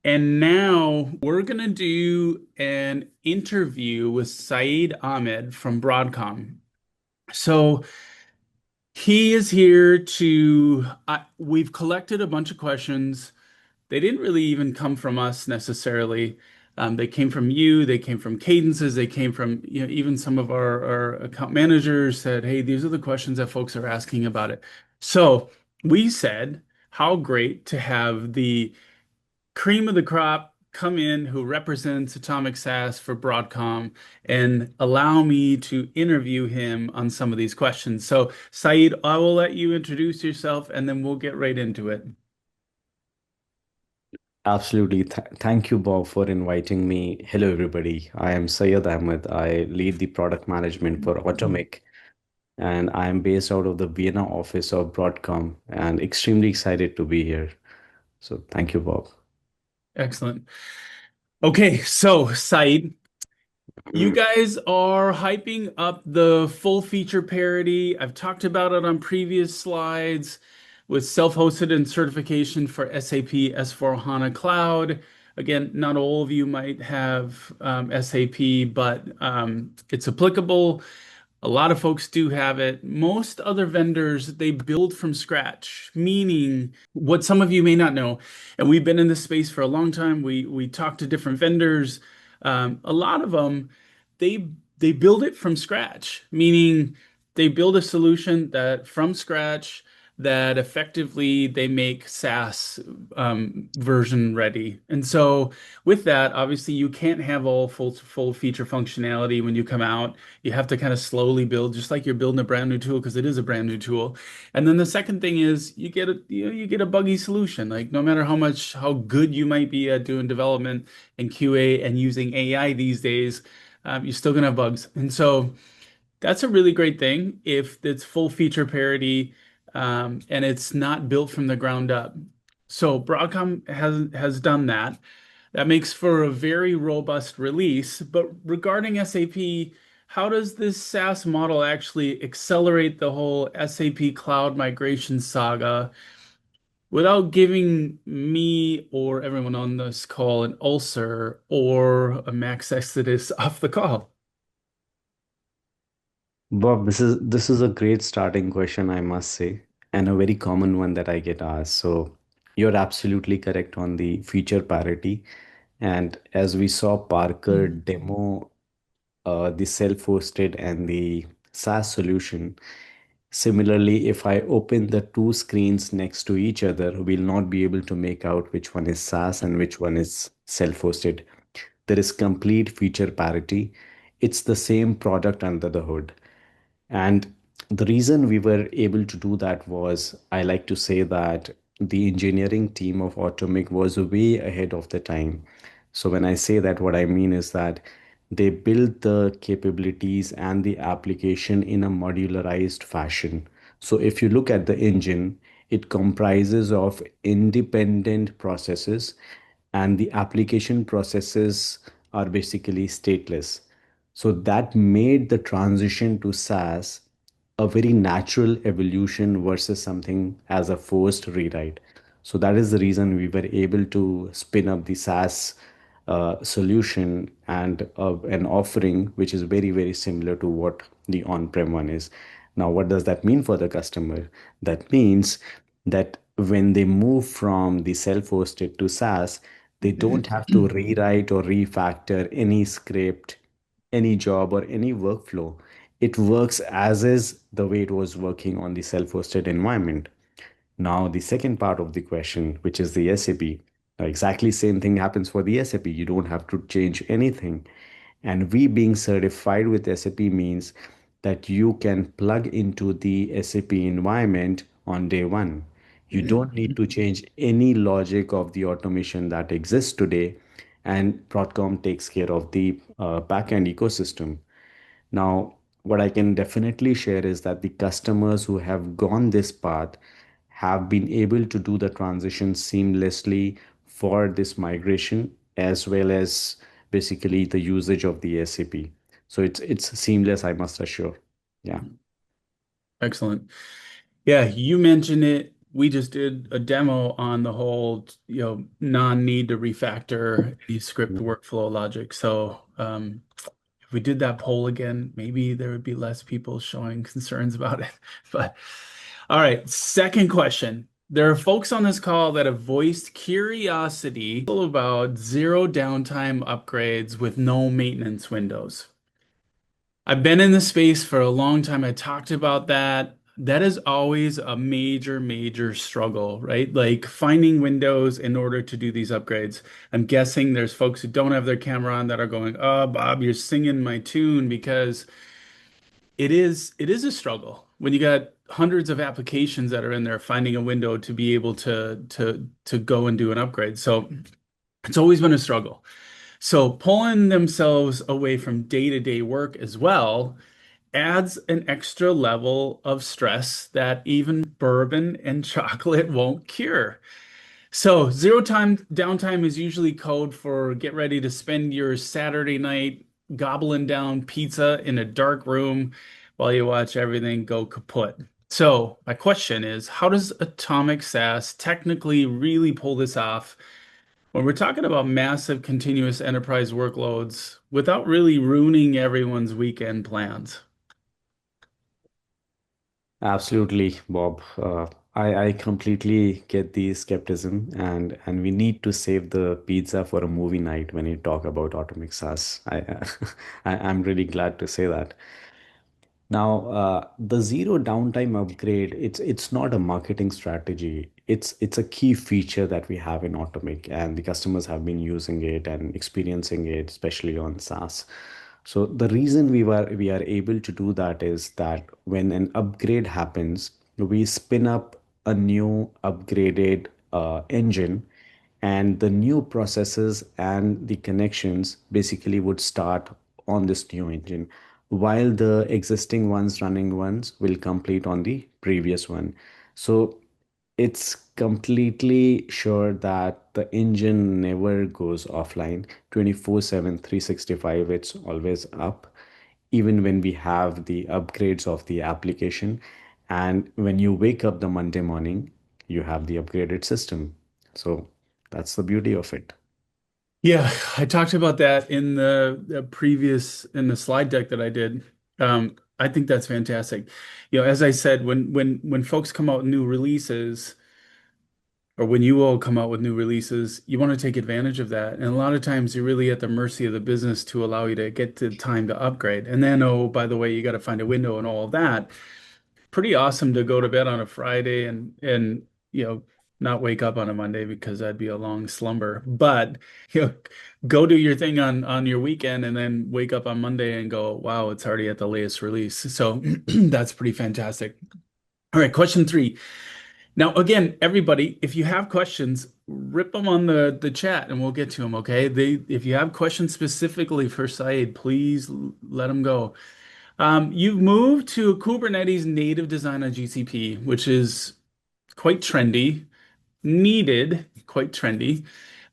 And now we're going to do an interview with Syed Ahmed from Broadcom. So he is here we've collected a bunch of questions. They didn't really even come from us necessarily. They came from you, they came from cadences, they came from, even some of our account managers said, hey, these are the questions that folks are asking about it. So we said, how great to have the cream of the crop come in who represents Atomic SaaS for Broadcom and allow me to interview him on some of these questions. So, Saeed, I will let you introduce yourself and then we'll get right into it. Absolutely. Thank you, Bob, for inviting me. Hello, everybody. I am Syed Ahmed. I lead the product management for Automic, and I am based out of the Vienna office of Broadcom and extremely excited to be here. So, thank you, Bob. Excellent. Okay, so Saeed, you guys are hyping up the full feature parity. I've talked about it on previous slides with self-hosted and certification for SAP S/4HANA Cloud. Again, not all of you might have SAP, but it's applicable. A lot of folks do have it. Most other vendors, they build from scratch, meaning what some of you may not know, and we've been in this space for a long time. We talk to different vendors. A lot of them, they build it from scratch, meaning they build a solution that from scratch that effectively they make SaaS version ready. And so with that, obviously you can't have all full feature functionality when you come out. You have to kind of slowly build, just like you're building a brand new tool because it is a brand new tool. And then the second thing is you get a buggy solution. Like no matter how good you might be at doing development and QA and using AI these days, you're still gonna have bugs. And so that's a really great thing if it's full feature parity and it's not built from the ground up. So Broadcom has done that. That makes for a very robust release. But regarding SAP, how does this SaaS model actually accelerate the whole SAP cloud migration saga without giving me or everyone on this call an ulcer or a max exodus off the call? Bob, this is a great starting question, I must say, and a very common one that I get asked. So, you're absolutely correct on the feature parity. And as we saw Parker demo the self-hosted and the SaaS solution. Similarly, if I open the two screens next to each other, we'll not be able to make out which one is SaaS and which one is self-hosted. There is complete feature parity. It's the same product under the hood. And the reason we were able to do that was, I like to say that the engineering team of Automic was way ahead of the time. So when I say that, what I mean is that they built the capabilities and the application in a modularized fashion. So if you look at the engine, it comprises of independent processes and the application processes are basically stateless. So that made the transition to SaaS a very natural evolution versus something as a forced rewrite. So that is the reason we were able to spin up the SaaS solution and an offering which is very, very similar to what the on-prem one is. Now, what does that mean for the customer? That means that when they move from the self-hosted to SaaS, they don't have to rewrite or refactor any script, any job, or any workflow. It works as is the way it was working on the self-hosted environment. Now, the second part of the question, which is the SAP, exactly same thing happens for the SAP. You don't have to change anything. And we being certified with SAP means that you can plug into the SAP environment on day one. You don't need to change any logic of the automation that exists today, and Broadcom takes care of the backend ecosystem. Now, what I can definitely share is that the customers who have gone this path have been able to do the transition seamlessly for this migration as well as basically the usage of the SAP. So it's seamless, I must assure. Yeah. Excellent. Yeah, you mentioned it. we just did a demo on the whole, non-need to refactor any script workflow logic. So, if we did that poll again, maybe there would be less people showing concerns about it. But all right, second question. There are folks on this call that have voiced curiosity about zero downtime upgrades with no maintenance windows. I've been in the space for a long time. I talked about that. That is always a major, major struggle, right? Like finding windows in order to do these upgrades. I'm guessing there's folks who don't have their camera on that are going, "Oh, Bob, you're singing my tune," because it is a struggle when you got hundreds of applications that are in there finding a window to be able to go and do an upgrade. So it's always been a struggle. So pulling themselves away from day-to-day work as well adds an extra level of stress that even bourbon and chocolate won't cure. So zero time downtime is usually code for get ready to spend your Saturday night gobbling down pizza in a dark room while you watch everything go kaput. So my question is, how does Atomic SaaS technically really pull this off when we're talking about massive continuous enterprise workloads without really ruining everyone's weekend plans? Absolutely, Bob. I completely get the skepticism, and we need to save the pizza for a movie night when you talk about Automic SaaS. I'm really glad to say that. Now, the zero downtime upgrade, it's not a marketing strategy. It's a key feature that we have in Automic, and the customers have been using it and experiencing it, especially on SaaS. So the reason we are able to do that is that when an upgrade happens, we spin up a new upgraded engine, and the new processes and the connections basically would start on this new engine, while the existing running ones will complete on the previous one. So it's completely sure that the engine never goes offline 24/7, 365. It's always up, even when we have the upgrades of the application. And when you wake up the Monday morning, you have the upgraded system. So that's the beauty of it. Yeah, I talked about that in the previous in the slide deck that I did. I think that's fantastic. As I said, when folks come out with new releases, or when you all come out with new releases, you want to take advantage of that. And a lot of times you're really at the mercy of the business to allow you to get the time to upgrade. And then, oh, by the way, you got to find a window and all of that. Pretty awesome to go to bed on a Friday and not wake up on a Monday because that'd be a long slumber. But you know, go do your thing on your weekend and then wake up on Monday and go, wow, it's already at the latest release. So that's pretty fantastic. All right, question three. Now, again, everybody, if you have questions, rip them on the chat and we'll get to them, okay? If you have questions specifically for Syed, please let them go. You've moved to a Kubernetes native design on GCP, which is quite trendy, needed, quite trendy.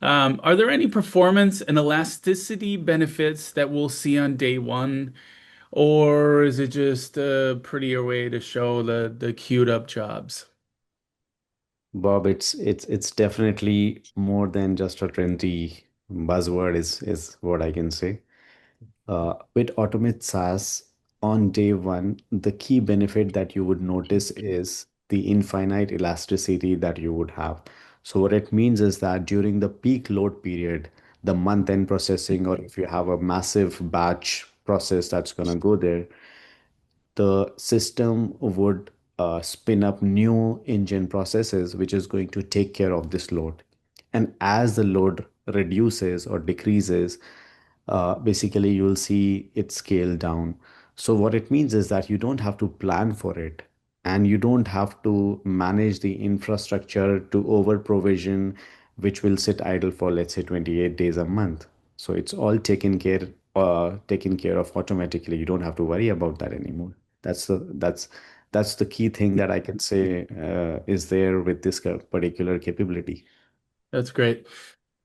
Are there any performance and elasticity benefits that we'll see on day one, or is it just a prettier way to show the queued up jobs? Bob, it's definitely more than just a trendy buzzword is what I can say. With Automate SaaS, on day one, the key benefit that you would notice is the infinite elasticity that you would have. So what it means is that during the peak load period, the month-end processing, or if you have a massive batch process that's going to go there, the system would spin up new engine processes, which is going to take care of this load. And as the load reduces or decreases, basically you'll see it scale down. So what it means is that you don't have to plan for it, and you don't have to manage the infrastructure to over provision, which will sit idle for, let's say, 28 days a month. So it's all taken care of automatically. You don't have to worry about that anymore. That's the key thing that I can say is there with this particular capability. That's great.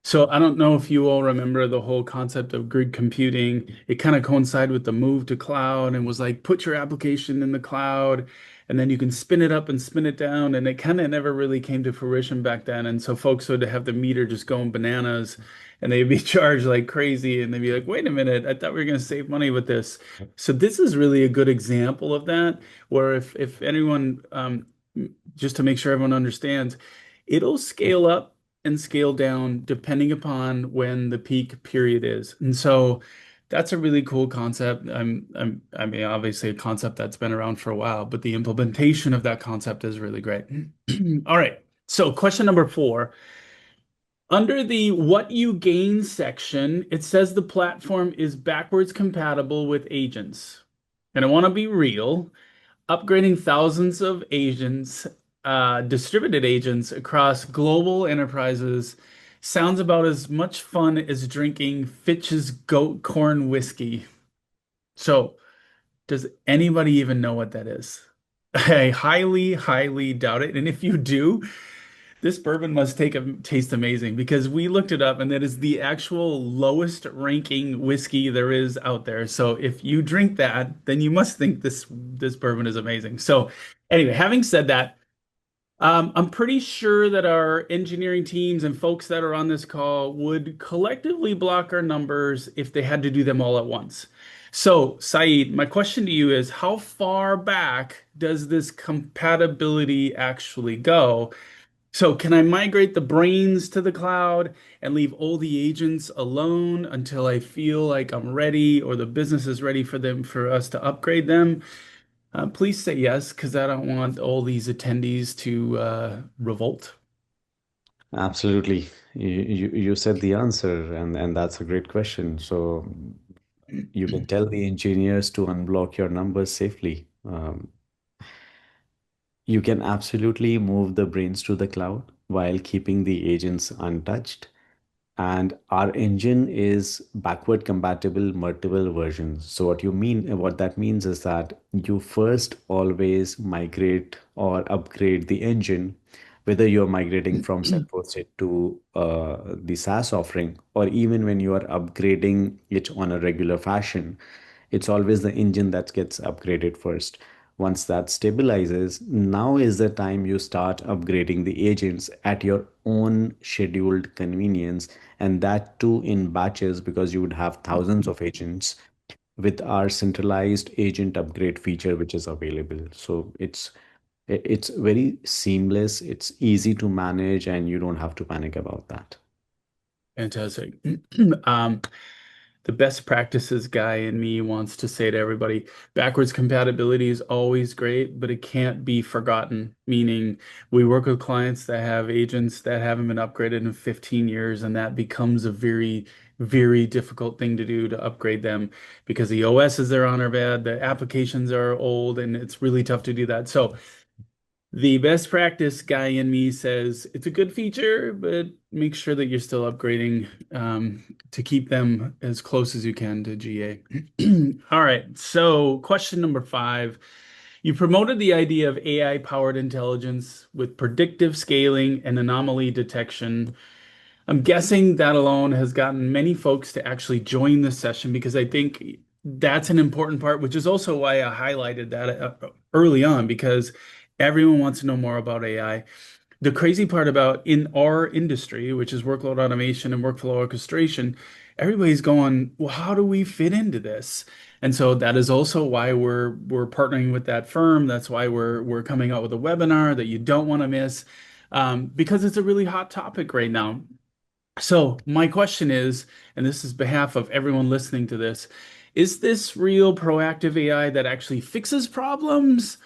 So I don't know if you all remember the whole concept of grid computing. It kind of coincided with the move to cloud and was like, put your application in the cloud and then you can spin it up and spin it down. And it kind of never really came to fruition back then. And so folks would have the meter just going bananas and they'd be charged like crazy. And they'd be like, wait a minute, I thought we were going to save money with this. So this is really a good example of that, where if anyone, just to make sure everyone understands, it'll scale up and scale down depending upon when the peak period is. And so that's a really cool concept. I mean, obviously a concept that's been around for a while, but the implementation of that concept is really great. All right. So question number 4. Under the what you gain section, it says the platform is backwards compatible with agents. And I want to be real. Upgrading thousands of agents, distributed agents across global enterprises sounds about as much fun as drinking Fitch's goat corn whiskey. So, does anybody even know what that is? I highly, highly doubt it. And if you do, this bourbon must taste amazing because we looked it up and that is the actual lowest ranking whiskey there is out there. So if you drink that, then you must think this bourbon is amazing. So anyway, having said that, I'm pretty sure that our engineering teams and folks that are on this call would collectively block our numbers if they had to do them all at once. So, Saeed, my question to you is, how far back does this compatibility actually go? So can I migrate the brains to the cloud and leave all the agents alone until I feel like I'm ready or the business is ready for us to upgrade them? Please say yes, because I don't want all these attendees to revolt. Absolutely. You said the answer, and that's a great question. So you can tell the engineers to unblock your numbers safely. You can absolutely move the brains to the cloud while keeping the agents untouched. And our engine is backward compatible multiple versions. So what that means is that you first always migrate or upgrade the engine, whether you're migrating from self-hosted to the SaaS offering, or even when you are upgrading it on a regular fashion, it's always the engine that gets upgraded first. Once that stabilizes, now is the time you start upgrading the agents at your own scheduled convenience, and that too in batches because you would have thousands of agents with our centralized agent upgrade feature, which is available. So it's very seamless, it's easy to manage, and you don't have to panic about that. Fantastic. Um, the best practices guy in me wants to say to everybody, backwards compatibility is always great, but it can't be forgotten. Meaning, we work with clients that have agents that haven't been upgraded in 15 years, and that becomes a very, very difficult thing to do to upgrade them because the OSs they're on are bad, the applications are old, and it's really tough to do that. So, the best practice guy in me says it's a good feature, but make sure that you're still upgrading to keep them as close as you can to GA. All right. So, question number 5. You promoted the idea of AI powered intelligence with predictive scaling and anomaly detection. I'm guessing that alone has gotten many folks to actually join this session because I think that's an important part, which is also why I highlighted that early on because everyone wants to know more about AI. The crazy part about in our industry, which is workload automation and workflow orchestration, everybody's going, well, how do we fit into this? And so that is also why we're partnering with that firm. That's why we're coming out with a webinar that you don't want to miss, because it's a really hot topic right now. So my question is, and this is behalf of everyone listening to this, is this real proactive AI that actually fixes problems,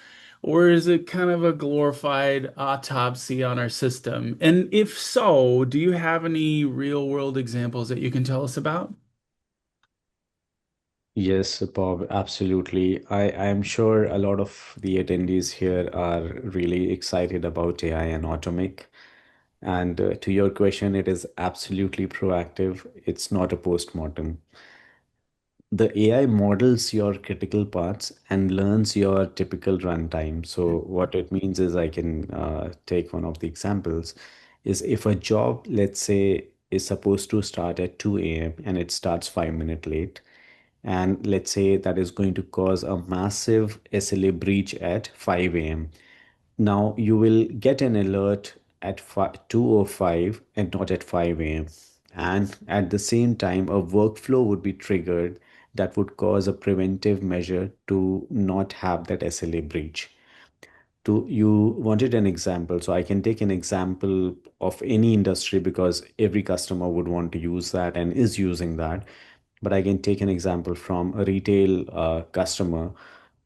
or is it kind of a glorified autopsy on our system? And if so, do you have any real world examples that you can tell us about? Yes, Bob, absolutely. I am sure a lot of the attendees here are really excited about AI and Automic. And to your question, it is absolutely proactive. It's not a post-mortem. The AI models your critical parts and learns your typical runtime. So what it means is I can take one of the examples is if a job, let's say is supposed to start at 2 a.m. and it starts 5 minutes late, and let's say that is going to cause a massive SLA breach at 5 a.m. Now you will get an alert at 2:05 and not at 5 a.m. And at the same time, a workflow would be triggered that would cause a preventive measure to not have that SLA breach. To you wanted an example, so I can take an example of any industry because every customer would want to use that and is using that. But I can take an example from a retail customer,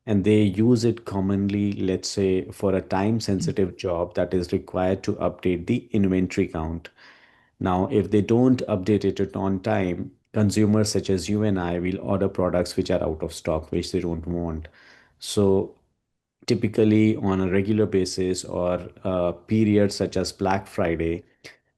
and they use it commonly, let's say, for a time sensitive job that is required to update the inventory count. Now, if they don't update it on time, consumers such as you and I will order products which are out of stock, which they don't want. So typically on a regular basis or periods such as Black Friday,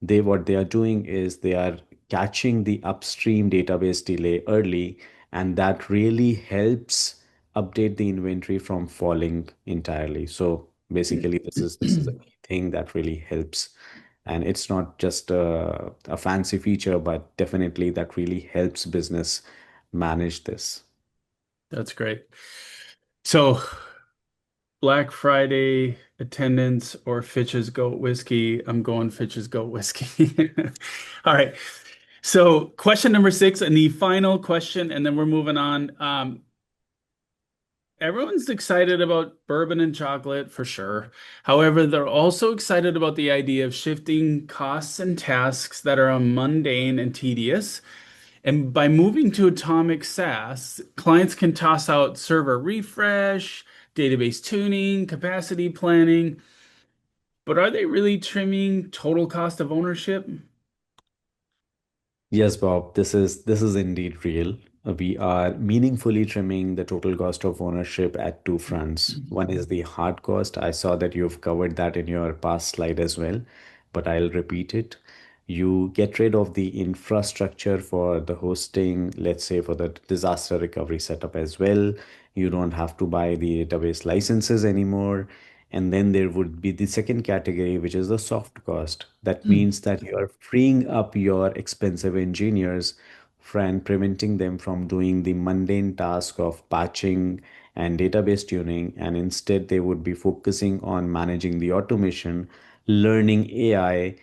they what they are doing is they are catching the upstream database delay early, and that really helps update the inventory from falling entirely. So basically, this is a key thing that really helps. And it's not just a fancy feature, but definitely that really helps business manage this. That's great. So Black Friday attendance or Fitch's Goat Whiskey. I'm going Fitch's Goat Whiskey. All right. So question number six, and the final question, and then we're moving on. Everyone's excited about bourbon and chocolate for sure. However, they're also excited about the idea of shifting costs and tasks that are mundane and tedious. And by moving to Atomic SaaS, clients can toss out server refresh, database tuning, capacity planning, but are they really trimming total cost of ownership? Yes, Bob, this is indeed real. We are meaningfully trimming the total cost of ownership at two fronts. One is the hard cost. I saw that you've covered that in your past slide as well, but I'll repeat it. You get rid of the infrastructure for the hosting, let's say for the disaster recovery setup as well. You don't have to buy the database licenses anymore. And then there would be the second category, which is the soft cost. That means that you are freeing up your expensive engineers and preventing them from doing the mundane task of patching and database tuning. And instead, they would be focusing on managing the automation, learning AI,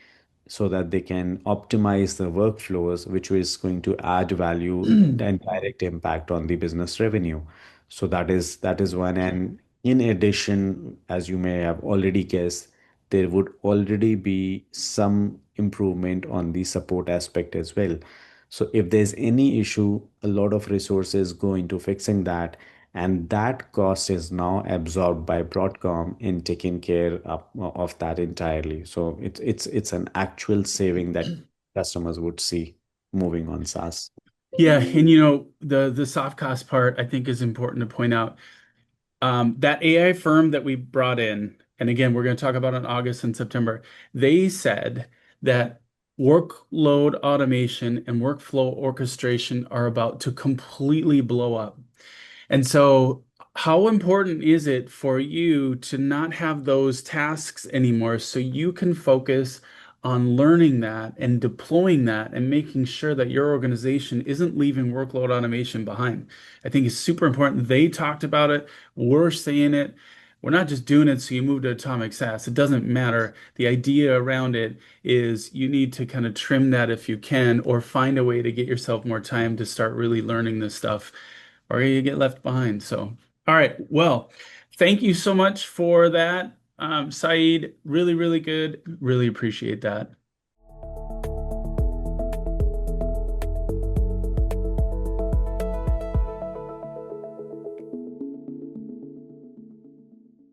so that they can optimize the workflows, which is going to add value and direct impact on the business revenue. So that is one. And in addition, as you may have already guessed, there would already be some improvement on the support aspect as well. So if there's any issue, a lot of resources go into fixing that, and that cost is now absorbed by Broadcom in taking care of that entirely. So it's an actual saving that customers would see moving on SaaS. Yeah, and the soft cost part I think is important to point out. That AI firm that we brought in, and again, we're going to talk about in August and September, they said that workload automation and workflow orchestration are about to completely blow up. And so, how important is it for you to not have those tasks anymore so you can focus on learning that and deploying that and making sure that your organization isn't leaving workload automation behind? I think it's super important. They talked about it. We're saying it. We're not just doing it so you move to Atomic SaaS. It doesn't matter. The idea around it is you need to kind of trim that if you can, or find a way to get yourself more time to start really learning this stuff or you get left behind. So, all right. Well, thank you so much for that, Saeed. Really, really good. Really appreciate that.